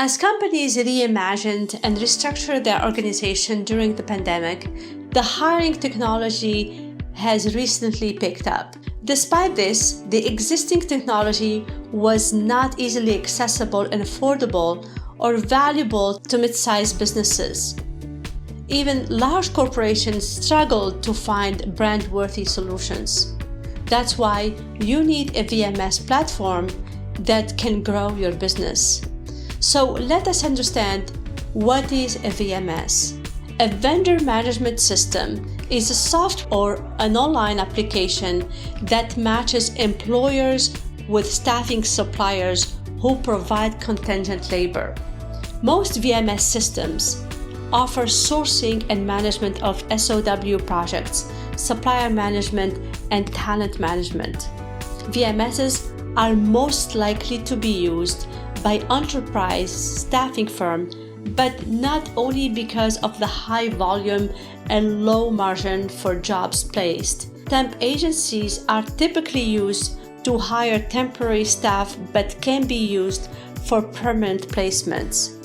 As companies reimagined and restructured their organization during the pandemic, the hiring technology has recently picked up. Despite this, the existing technology was not easily accessible and affordable or valuable to mid-sized businesses. Even large corporations struggled to find brand-worthy solutions. That's why you need a VMS platform that can grow your business. So let us understand, what is a VMS? A vendor management system is a software or an online application that matches employers with staffing suppliers who provide contingent labor. Most VMS systems offer sourcing and management of SOW projects, supplier management, and talent management. VMSs are most likely to be used by enterprise staffing firms, but not only because of the high volume and low margin for jobs placed. Temp agencies are typically used to hire temporary staff but can be used for permanent placements.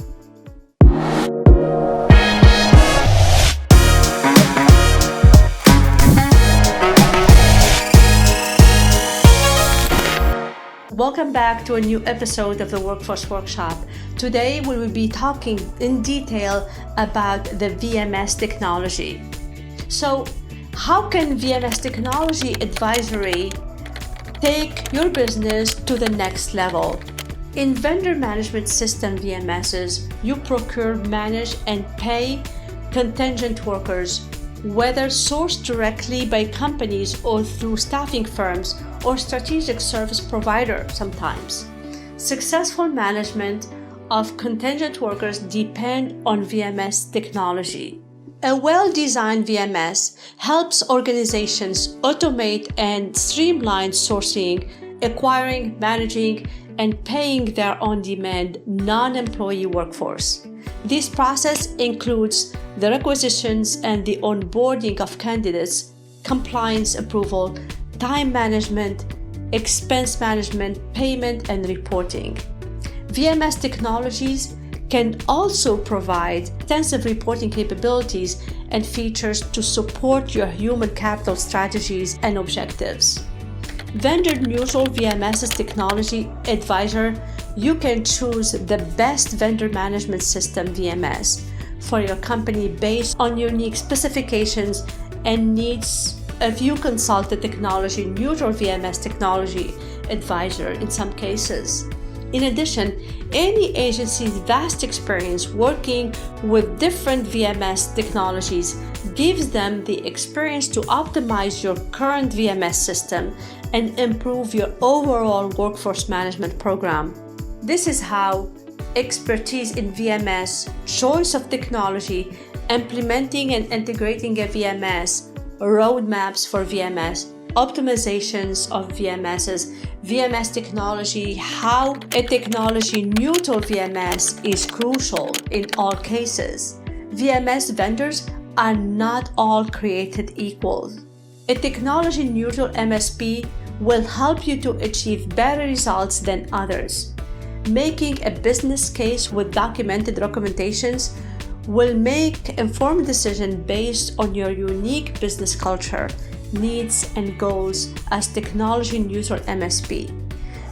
Welcome back to a new episode of the Workforce Workshop. Today we will be talking in detail about the VMS technology. So, how can VMS technology advisory take your business to the next level? In vendor management system VMSs, you procure, manage, and pay contingent workers, whether sourced directly by companies or through staffing firms or strategic service provider sometimes. Successful management of contingent workers depend on VMS technology. A well-designed VMS helps organizations automate and streamline sourcing, acquiring, managing, and paying their on-demand non-employee workforce. This process includes the requisitions and the onboarding of candidates, compliance approval, time management, expense management, payment, and reporting. VMS technologies can also provide extensive reporting capabilities and features to support your human capital strategies and objectives. Vendor-neutral VMS technology advisor, you can choose the best vendor management system VMS for your company based on your unique specifications and needs. If you consult a technology-neutral VMS technology advisor in some cases. In addition, any agency's vast experience working with different VMS technologies gives them the experience to optimize your current VMS system and improve your overall workforce management program. This is how expertise in VMS, choice of technology, implementing and integrating a VMS, roadmaps for VMS, optimizations of VMSs, VMS technology, how a technology-neutral VMS is crucial in all cases. VMS vendors are not all created equal. A technology-neutral MSP will help you to achieve better results than others. Making a business case with documented recommendations will make informed decisions based on your unique business culture, needs, and goals as technology-neutral MSP.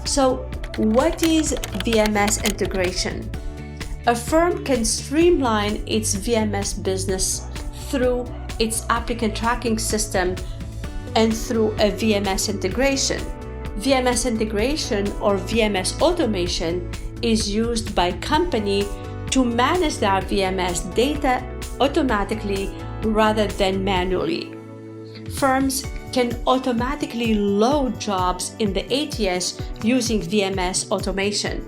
So, what is VMS integration? A firm can streamline its VMS business through its applicant tracking system and through a VMS integration. VMS integration or VMS automation is used by company to manage their VMS data automatically rather than manually. Firms can automatically load jobs in the ATS using VMS automation.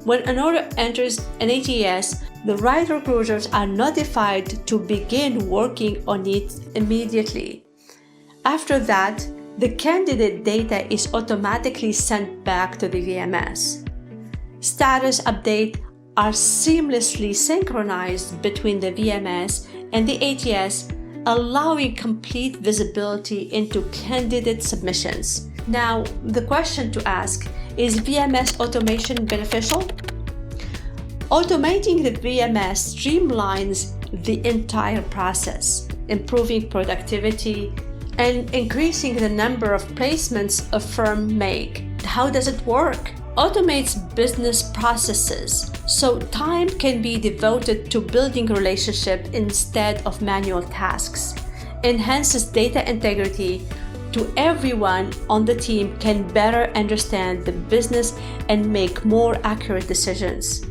When an order enters an ATS, the right recruiters are notified to begin working on it immediately. After that, the candidate data is automatically sent back to the VMS. Status updates are seamlessly synchronized between the VMS and the ATS, allowing complete visibility into candidate submissions. Now, the question to ask, is VMS automation beneficial? Automating the VMS streamlines the entire process, improving productivity and increasing the number of placements a firm make. How does it work? Automates business processes, so time can be devoted to building relationship instead of manual tasks. Enhances data integrity to everyone on the team can better understand the business and make more accurate decisions.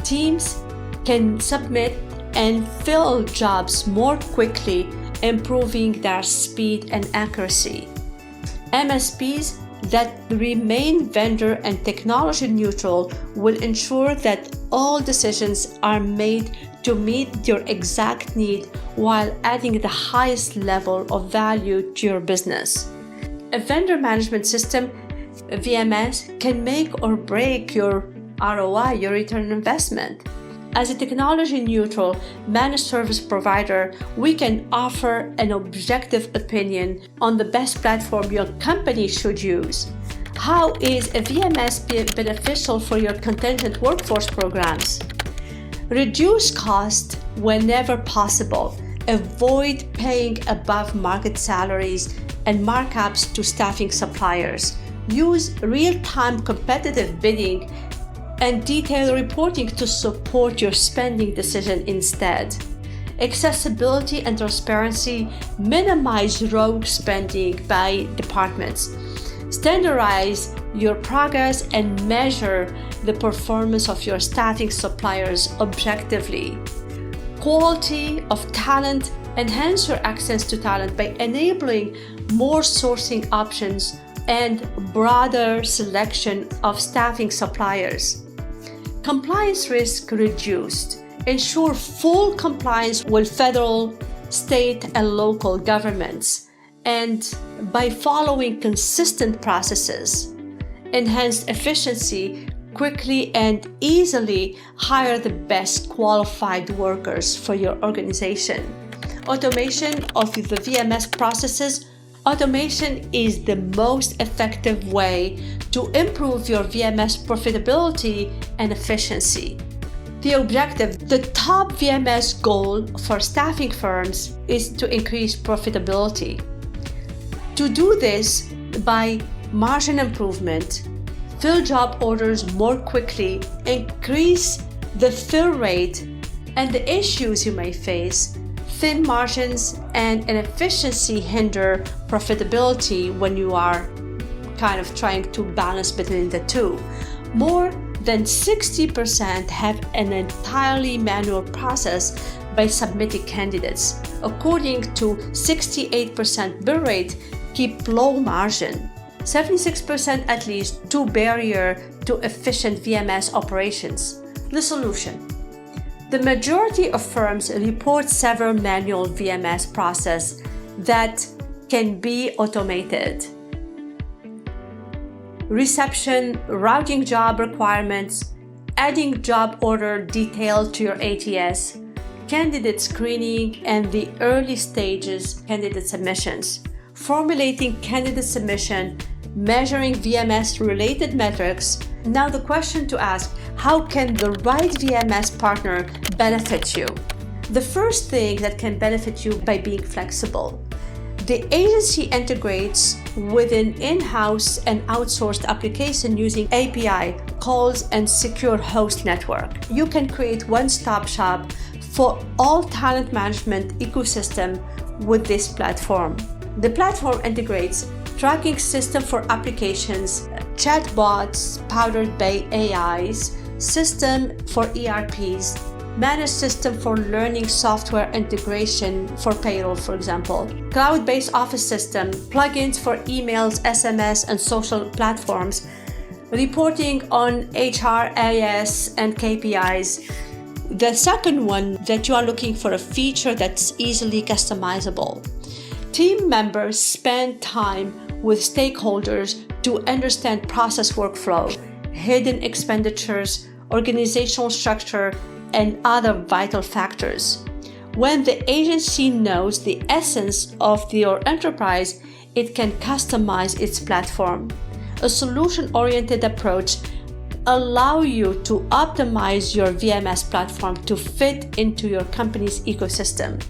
Teams can submit and fill jobs more quickly, improving their speed and accuracy. MSPs that remain vendor and technology neutral will ensure that all decisions are made to meet your exact need while adding the highest level of value to your business. A vendor management system, VMS, can make or break your ROI, your return on investment. As a technology-neutral managed service provider, we can offer an objective opinion on the best platform your company should use. How is a VMS beneficial for your contingent workforce programs? Reduce cost whenever possible. Avoid paying above market salaries and markups to staffing suppliers. Use real-time competitive bidding and detailed reporting to support your spending decision instead. Accessibility and transparency minimize rogue spending by departments. Standardize your progress and measure the performance of your staffing suppliers objectively. Quality of talent. Enhance your access to talent by enabling more sourcing options and broader selection of staffing suppliers. Compliance risk reduced. Ensure full compliance with federal, state, and local governments, and by following consistent processes. Enhance efficiency. Quickly and easily hire the best qualified workers for your organization. Automation of the VMS processes. Automation is the most effective way to improve your VMS profitability and efficiency. The objective, the top VMS goal for staffing firms is to increase profitability. To do this by margin improvement, fill job orders more quickly, increase the fill rate, and the issues you may face. Thin margins and inefficiency hinder profitability when you are kind of trying to balance between the two. More than 60% have an entirely manual process by submitting candidates. According to 68% bill rate, keep low margin. 76% at least to barrier to efficient VMS operations. The solution. The majority of firms report several manual VMS processes that can be automated. Reception, routing job requirements, adding job order detail to your ATS, candidate screening, and the early stages candidate submissions. Formulating candidate submission, measuring VMS-related metrics. Now the question to ask, how can the right VMS partner benefit you? The first thing that can benefit you by being flexible. The agency integrates with an in-house and outsourced application using API, calls, and secure host network. You can create one-stop shop for all talent management ecosystem with this platform. The platform integrates tracking system for applications, chatbots powered by AIs, system for ERPs, managed system for learning software integration for payroll, for example, cloud-based office system, plugins for emails, SMS, and social platforms, reporting on HRIS and KPIs. The second one that you are looking for a feature that's easily customizable. Team members spend time with stakeholders to understand process workflow, hidden expenditures, organizational structure, and other vital factors. When the agency knows the essence of your enterprise, it can customize its platform. A solution-oriented approach allow you to optimize your VMS platform to fit into your company's ecosystem.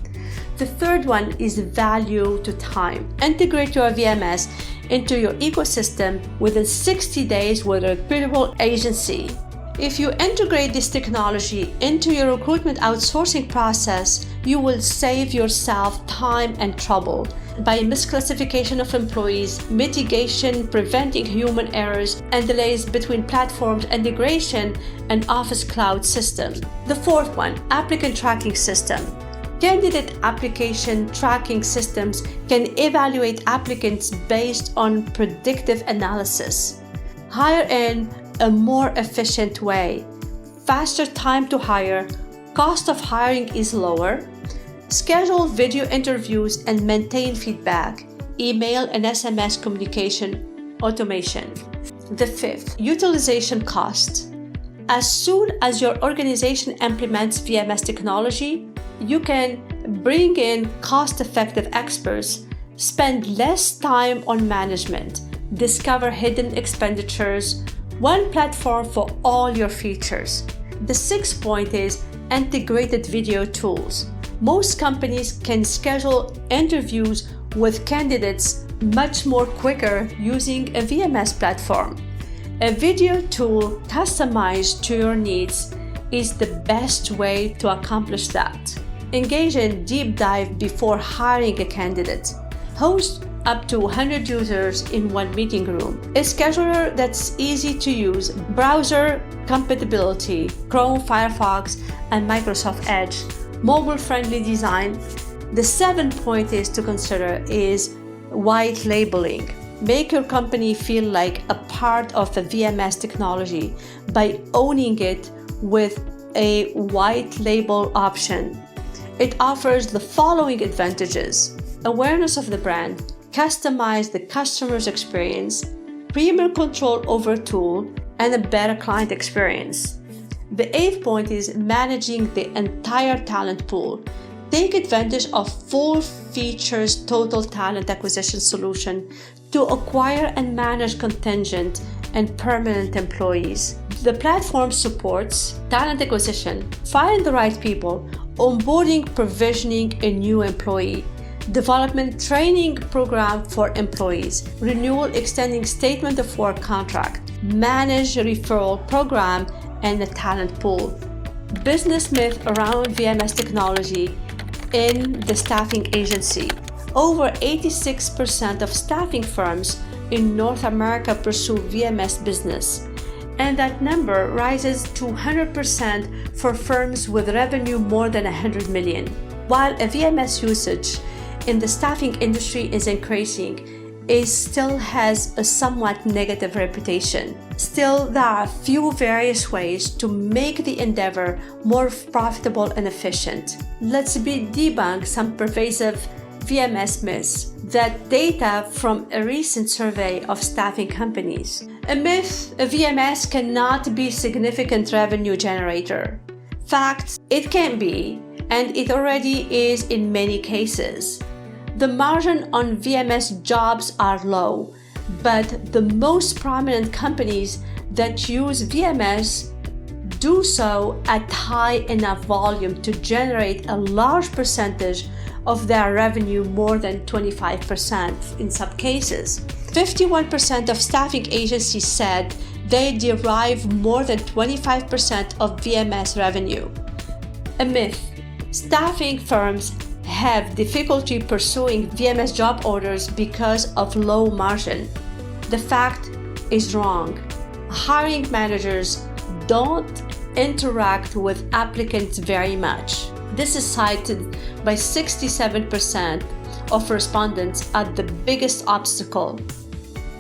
The third one is value to time. Integrate your VMS into your ecosystem within 60 days with a reputable agency. If you integrate this technology into your recruitment outsourcing process, you will save yourself time and trouble by misclassification of employees, mitigation, preventing human errors, and delays between platforms integration and Office cloud system. The fourth one, applicant tracking system. Candidate application tracking systems can evaluate applicants based on predictive analysis. Hire in a more efficient way. Faster time to hire, cost of hiring is lower. Schedule video interviews and maintain feedback. Email and SMS communication automation. The fifth, utilization cost. As soon as your organization implements VMS technology, you can bring in cost-effective experts, spend less time on management, discover hidden expenditures, one platform for all your features. The sixth point is integrated video tools. Most companies can schedule interviews with candidates much more quicker using a VMS platform. A video tool customized to your needs is the best way to accomplish that. Engage in deep dive before hiring a candidate. Host up to 100 users in one meeting room. A scheduler that's easy to use, browser compatibility, Chrome, Firefox, and Microsoft Edge, mobile-friendly design. The seventh point is to consider is white labeling. Make your company feel like a part of the VMS technology by owning it with a white label option. It offers the following advantages: awareness of the brand, customize the customer's experience, premier control over tool, and a better client experience. The eighth point is managing the entire talent pool. Take advantage of full features total talent acquisition solution to acquire and manage contingent and permanent employees. The platform supports talent acquisition, find the right people, onboarding, provisioning a new employee, development training program for employees, renewal extending statement of work contract, manage referral program, and a talent pool. Business myth around VMS technology in the staffing agency. Over 86% of staffing firms in North America pursue VMS business, and that number rises to 100% for firms with revenue more than 100 million. While a VMS usage in the staffing industry is increasing, it still has a somewhat negative reputation. Still, there are a few various ways to make the endeavor more profitable and efficient. Let's debunk some pervasive VMS myths. That data from a recent survey of staffing companies. A myth: a VMS cannot be a significant revenue generator. Fact: it can be, and it already is in many cases. The margin on VMS jobs are low, but the most prominent companies that use VMS do so at high enough volume to generate a large percentage of their revenue, more than 25% in some cases. 51% of staffing agencies said they derive more than 25% of VMS revenue. A myth: staffing firms have difficulty pursuing VMS job orders because of low margin. The fact is wrong. Hiring managers don't interact with applicants very much. This is cited by 67% of respondents as the biggest obstacle.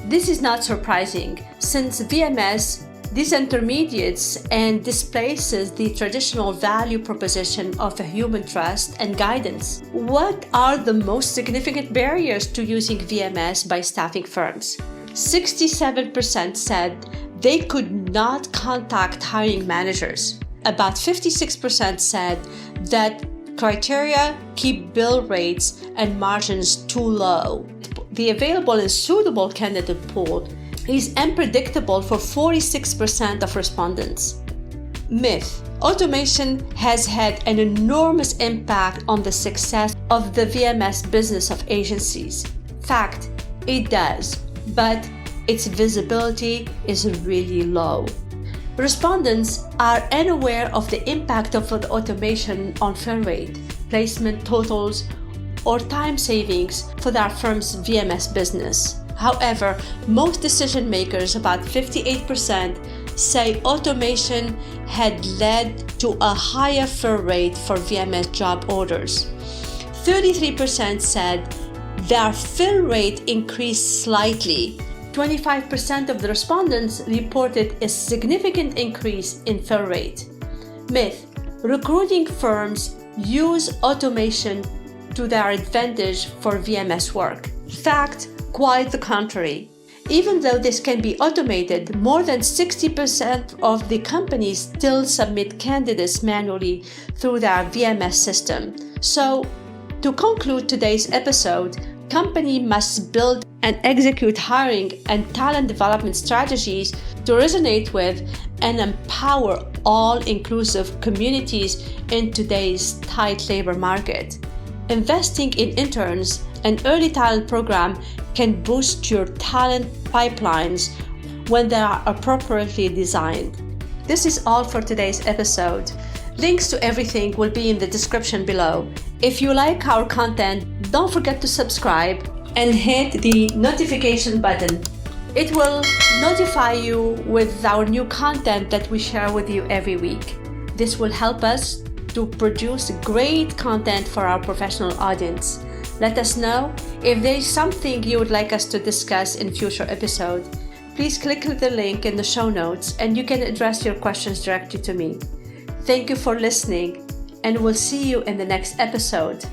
This is not surprising, since VMS disintermediates and displaces the traditional value proposition of a human trust and guidance. What are the most significant barriers to using VMS by staffing firms? 67% said they could not contact hiring managers. About 56% said that criteria keep bill rates and margins too low. The available and suitable candidate pool is unpredictable for 46% of respondents. Myth: automation has had an enormous impact on the success of the VMS business of agencies. Fact: it does, but its visibility is really low. Respondents are unaware of the impact of the automation on fill rate, placement totals, or time savings for their firm's VMS business. However, most decision makers, about 58%, say automation had led to a higher fill rate for VMS job orders. 33% said their fill rate increased slightly. 25% of the respondents reported a significant increase in fill rate. Myth: recruiting firms use automation to their advantage for VMS work. Fact: quite the contrary. Even though this can be automated, more than 60% of the companies still submit candidates manually through their VMS system. So, to conclude today's episode, company must build and execute hiring and talent development strategies to resonate with and empower all-inclusive communities in today's tight labor market. Investing in interns and early talent program can boost your talent pipelines when they are appropriately designed. This is all for today's episode. Links to everything will be in the description below. If you like our content, don't forget to subscribe and hit the notification button. It will notify you with our new content that we share with you every week. This will help us to produce great content for our professional audience. Let us know if there is something you would like us to discuss in future episodes. Please click the link in the show notes and you can address your questions directly to me. Thank you for listening, and we'll see you in the next episode.